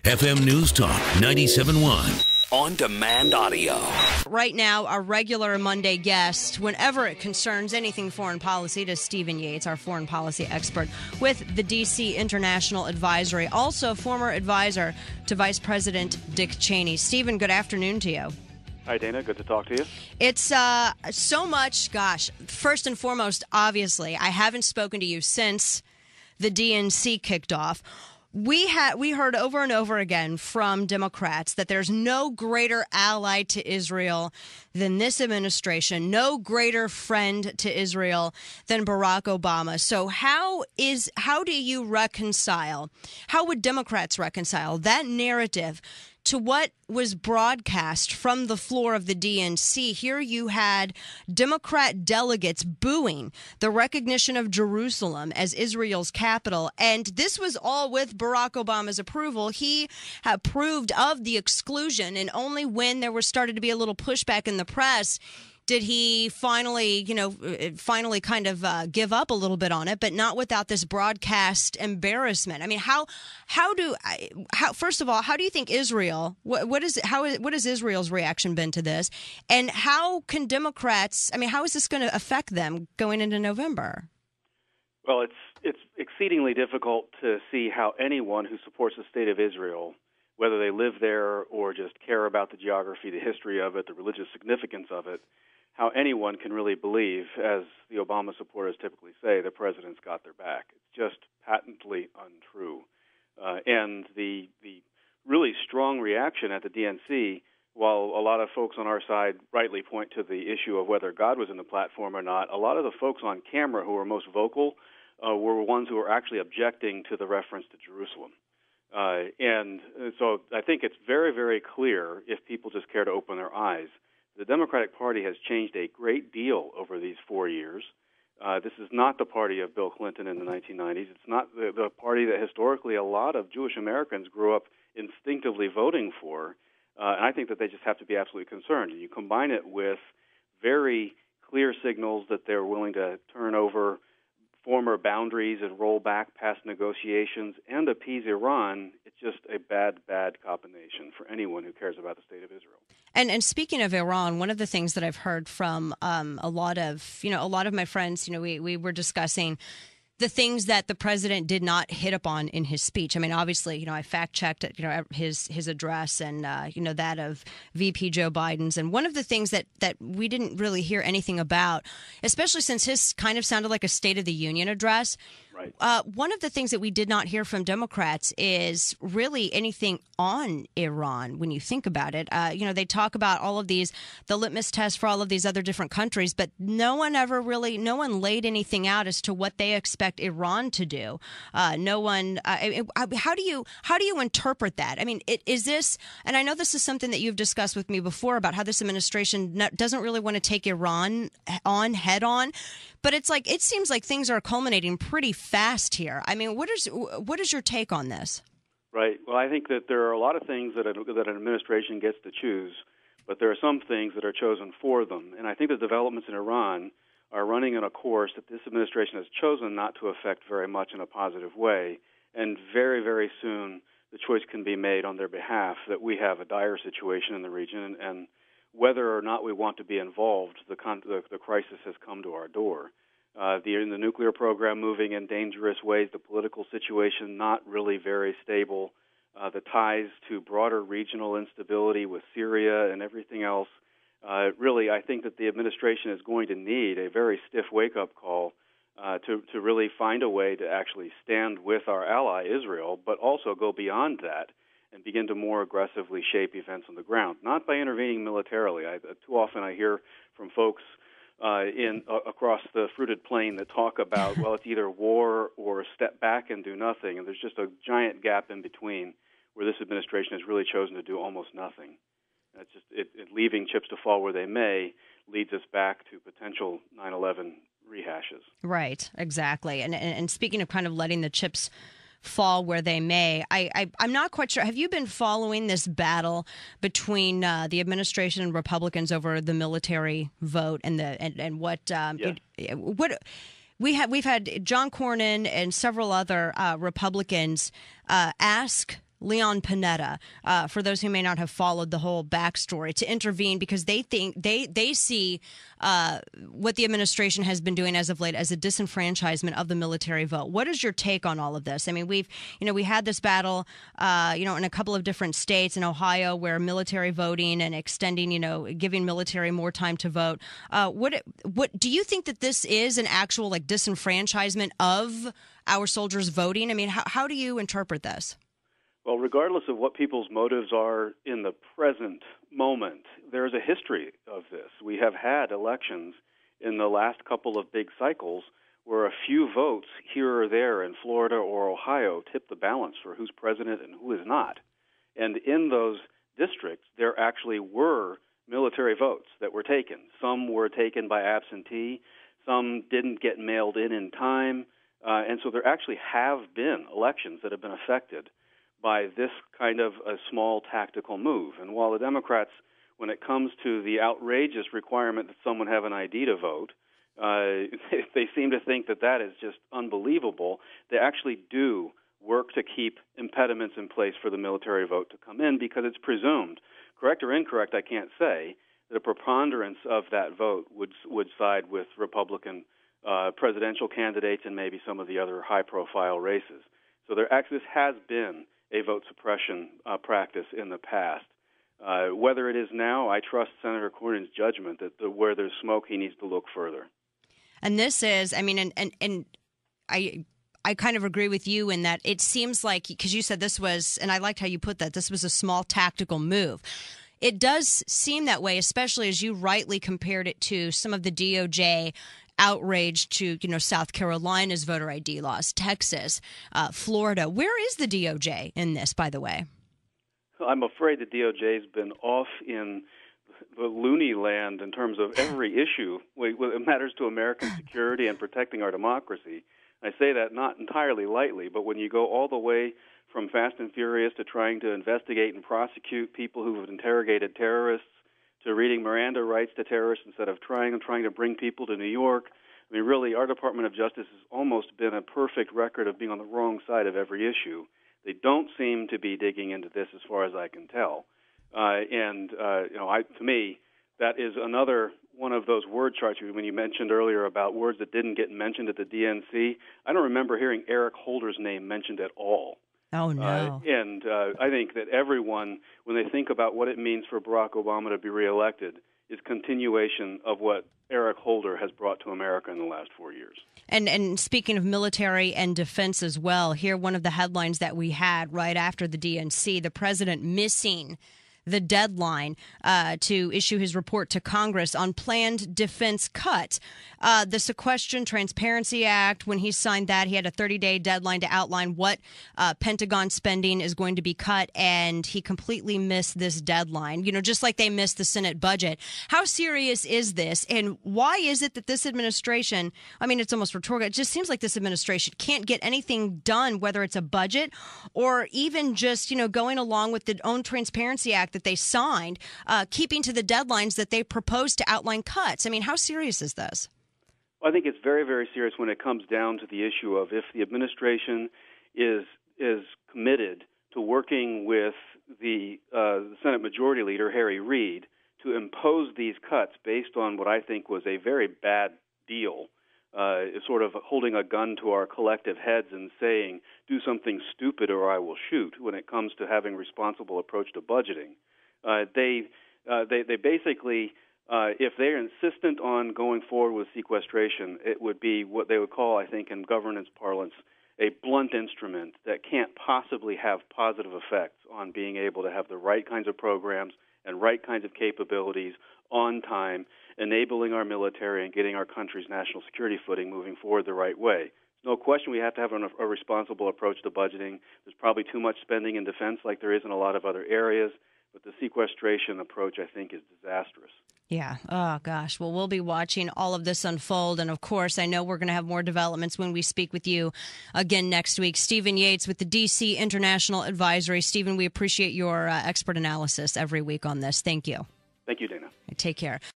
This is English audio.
FM NewsTalk 97.1. On-demand audio. Right now, our regular Monday guest, whenever it concerns anything foreign policy, is Stephen Yates, our foreign policy expert with the D.C. International Advisory, also former advisor to Vice President Dick Cheney. Stephen, good afternoon to you. Hi, Dana. Good to talk to you. It's so much, first and foremost, obviously, I haven't spoken to you since the DNC kicked off. We heard over and over again from Democrats that there's no greater ally to Israel than this administration, no greater friend to Israel than Barack Obama. So how do you reconcile, how would Democrats reconcile that narrative to what was broadcast from the floor of the DNC? Here you had Democrat delegates booing the recognition of Jerusalem as Israel's capital. And this was all with Barack Obama's approval. He approved of the exclusion, and only when there was started to be a little pushback in the press did he finally kind of give up a little bit on it, but not without this broadcast embarrassment. I mean, first of all, how do you think Israel? What has Israel's reaction been to this, and how can Democrats? I mean, how is this going to affect them going into November? Well, it's exceedingly difficult to see how anyone who supports the state of Israel, whether they live there or just care about the geography, the history of it, the religious significance of it, how anyone can really believe, as the Obama supporters typically say, the president's got their back. It's just patently untrue. And the really strong reaction at the DNC, while a lot of folks on our side rightly point to the issue of whether God was in the platform or not, a lot of the folks on camera who were most vocal were ones who were actually objecting to the reference to Jerusalem. And so I think it's very, very clear, if people just care to open their eyes, the Democratic Party has changed a great deal over these 4 years. This is not the party of Bill Clinton in the 1990s. It's not the party that historically a lot of Jewish Americans grew up instinctively voting for. And I think that they just have to be absolutely concerned. And you combine it with very clear signals that they're willing to turn over former boundaries and roll back past negotiations and appease Iran. It's just a bad combination for anyone who cares about the state of Israel. And speaking of Iran, one of the things that I've heard from a lot of my friends, we were discussing the things that the president did not hit upon in his speech. I mean, obviously, I fact-checked, his address and, that of VP Joe Biden's. And one of the things that we didn't really hear anything about, especially since his kind of sounded like a State of the Union address, right. One of the things that we did not hear from Democrats is really anything on Iran when you think about it. They talk about all of the litmus tests for all of these other different countries, but no one laid anything out as to what they expect Iran to do. How do you interpret that? I mean, is this, and I know this is something that you've discussed with me before about how this administration doesn't really want to take Iran on head on, but it seems like things are culminating pretty fast here. I mean, what is your take on this? Right. Well, I think that there are a lot of things that an administration gets to choose, but there are some things that are chosen for them. And I think the developments in Iran are running on a course that this administration has chosen not to affect very much in a positive way. And very, very soon the choice can be made on their behalf that we have a dire situation in the region, and whether or not we want to be involved, the crisis has come to our door. The nuclear program moving in dangerous ways, the political situation not really very stable, the ties to broader regional instability with Syria and everything else. Really, I think that the administration is going to need a very stiff wake-up call to really find a way to actually stand with our ally Israel, but also go beyond that and begin to more aggressively shape events on the ground, not by intervening militarily. Too often I hear from folks across the fruited plain that talk about, well, it's either war or step back and do nothing, and there's just a giant gap in between where this administration has really chosen to do almost nothing. It's just leaving chips to fall where they may leads us back to potential 9/11 rehashes. Right, exactly. And speaking of kind of letting the chips fall where they may, I'm not quite sure. Have you been following this battle between the administration and Republicans over the military vote and what yes. What we've had John Cornyn and several other Republicans ask Leon Panetta, for those who may not have followed the whole backstory, to intervene because they think they see what the administration has been doing as of late as a disenfranchisement of the military vote. What is your take on all of this? I mean, we had this battle, in a couple of different states in Ohio where military voting and extending, giving military more time to vote. What do you think that this is an actual disenfranchisement of our soldiers voting? I mean, how do you interpret this? Well, regardless of what people's motives are in the present moment, there's a history of this. We have had elections in the last couple of big cycles where a few votes here or there in Florida or Ohio tip the balance for who's president and who is not. And in those districts, there actually were military votes that were taken. Some were taken by absentee. Some didn't get mailed in time. And so there actually have been elections that have been affected by this kind of a small tactical move. And while the Democrats, when it comes to the outrageous requirement that someone have an ID to vote, they seem to think that is just unbelievable. They actually do work to keep impediments in place for the military vote to come in because it's presumed, correct or incorrect, I can't say, that a preponderance of that vote would side with Republican presidential candidates and maybe some of the other high-profile races. So there actually has been a vote suppression practice in the past. Whether it is now, I trust Senator Cornyn's judgment that where there's smoke, he needs to look further. And this is, I mean, and I kind of agree with you in that it seems like, because you said this was, and I liked how you put that, this was a small tactical move. It does seem that way, especially as you rightly compared it to some of the DOJ outrage to, South Carolina's voter ID laws, Texas, Florida. Where is the DOJ in this, by the way? I'm afraid the DOJ's been off in the loony land in terms of every issue that matters to American security and protecting our democracy. I say that not entirely lightly, but when you go all the way from Fast and Furious to trying to investigate and prosecute people who have interrogated terrorists, to reading Miranda rights to terrorists instead of trying to bring people to New York. I mean, really, our Department of Justice has almost been a perfect record of being on the wrong side of every issue. They don't seem to be digging into this as far as I can tell. To me, that is another one of those word charts when you mentioned earlier about words that didn't get mentioned at the DNC. I don't remember hearing Eric Holder's name mentioned at all. Oh, no. I think that everyone, when they think about what it means for Barack Obama to be reelected, is continuation of what Eric Holder has brought to America in the last 4 years. And speaking of military and defense as well, here one of the headlines that we had right after the DNC, the president missing the deadline to issue his report to Congress on planned defense cut. The Sequestration Transparency Act, when he signed that, he had a 30-day deadline to outline what Pentagon spending is going to be cut, and he completely missed this deadline, just like they missed the Senate budget. How serious is this, and why is it that this administration, I mean, it's almost rhetorical, it just seems like this administration can't get anything done, whether it's a budget or even just, going along with the own Transparency Act that they signed, keeping to the deadlines that they proposed to outline cuts. I mean, how serious is this? Well, I think it's very, very serious when it comes down to the issue of if the administration is committed to working with the Senate Majority Leader, Harry Reid, to impose these cuts based on what I think was a very bad deal, sort of holding a gun to our collective heads and saying, do something stupid or I will shoot when it comes to having a responsible approach to budgeting. They basically, if they're insistent on going forward with sequestration, it would be what they would call, I think, in governance parlance, a blunt instrument that can't possibly have positive effects on being able to have the right kinds of programs and right kinds of capabilities on time, enabling our military and getting our country's national security footing moving forward the right way. No question we have to have a responsible approach to budgeting. There's probably too much spending in defense like there is in a lot of other areas, but the sequestration approach, I think, is disastrous. Yeah. Oh, gosh. Well, we'll be watching all of this unfold. And, of course, I know we're going to have more developments when we speak with you again next week. Stephen Yates with the D.C. International Advisory. Stephen, we appreciate your expert analysis every week on this. Thank you. Thank you, Dana. Take care.